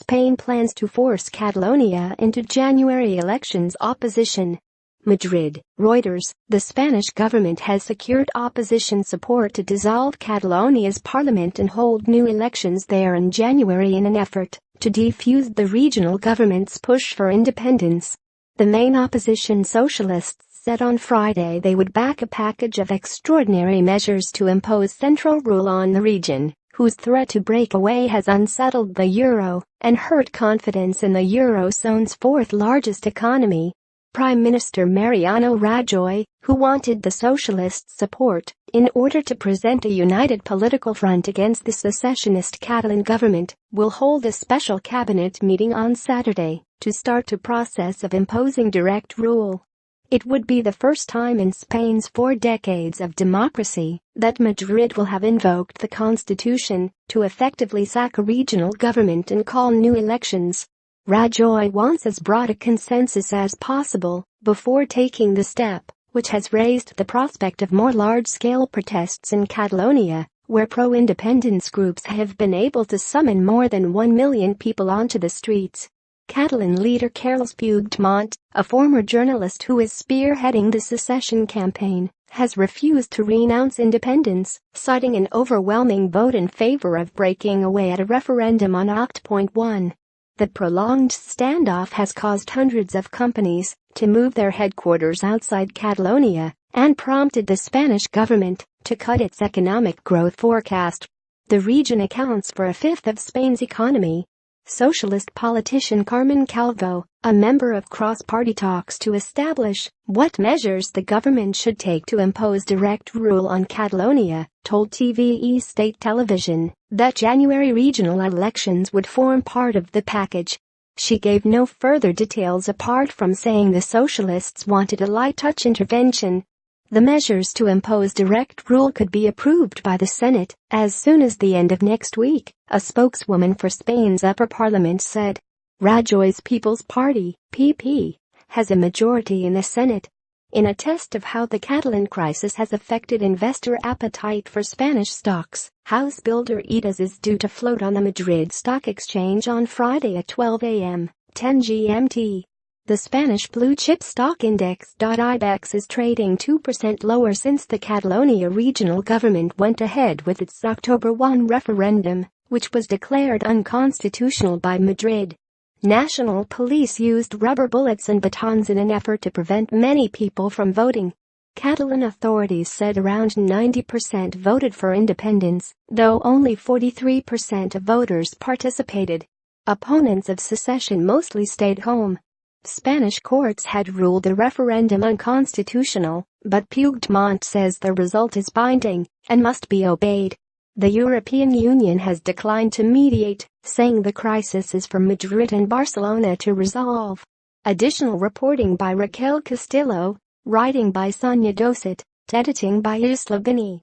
Spain plans to force Catalonia into January elections. Opposition. Madrid, Reuters. The Spanish government has secured opposition support to dissolve Catalonia's parliament and hold new elections there in January in an effort to defuse the regional government's push for independence. The main opposition, Socialists, said on Friday they would back a package of extraordinary measures to impose central rule on the region, whose threat to break away has unsettled the euro and hurt confidence in the eurozone's fourth-largest economy. Prime Minister Mariano Rajoy, who wanted the Socialists' support in order to present a united political front against the secessionist Catalan government, will hold a special cabinet meeting on Saturday to start a process of imposing direct rule. It would be the first time in Spain's 4 decades of democracy that Madrid will have invoked the constitution to effectively sack a regional government and call new elections. Rajoy wants as broad a consensus as possible before taking the step, which has raised the prospect of more large-scale protests in Catalonia, where pro-independence groups have been able to summon more than 1 million people onto the streets. Catalan leader Carles Puigdemont, a former journalist who is spearheading the secession campaign, has refused to renounce independence, citing an overwhelming vote in favor of breaking away at a referendum on Oct. 1. The prolonged standoff has caused hundreds of companies to move their headquarters outside Catalonia and prompted the Spanish government to cut its economic growth forecast. The region accounts for a fifth of Spain's economy. Socialist politician Carmen Calvo, a member of cross-party talks to establish what measures the government should take to impose direct rule on Catalonia, told TVE state television that January regional elections would form part of the package. She gave no further details apart from saying the Socialists wanted a light-touch intervention. The measures to impose direct rule could be approved by the Senate as soon as the end of next week, a spokeswoman for Spain's upper parliament said. Rajoy's People's Party, PP, has a majority in the Senate. In a test of how the Catalan crisis has affected investor appetite for Spanish stocks, house builder Reuters is due to float on the Madrid Stock Exchange on Friday at 12 a.m., 10 GMT. The Spanish blue-chip stock index IBEX is trading 2% lower since the Catalonia regional government went ahead with its October 1 referendum, which was declared unconstitutional by Madrid. National police used rubber bullets and batons in an effort to prevent many people from voting. Catalan authorities said around 90% voted for independence, though only 43% of voters participated. Opponents of secession mostly stayed home. Spanish courts had ruled the referendum unconstitutional, but Puigdemont says the result is binding and must be obeyed. The European Union has declined to mediate, saying the crisis is for Madrid and Barcelona to resolve. Additional reporting by Raquel Castillo, writing by Sonia Doset, editing by Isla Bini.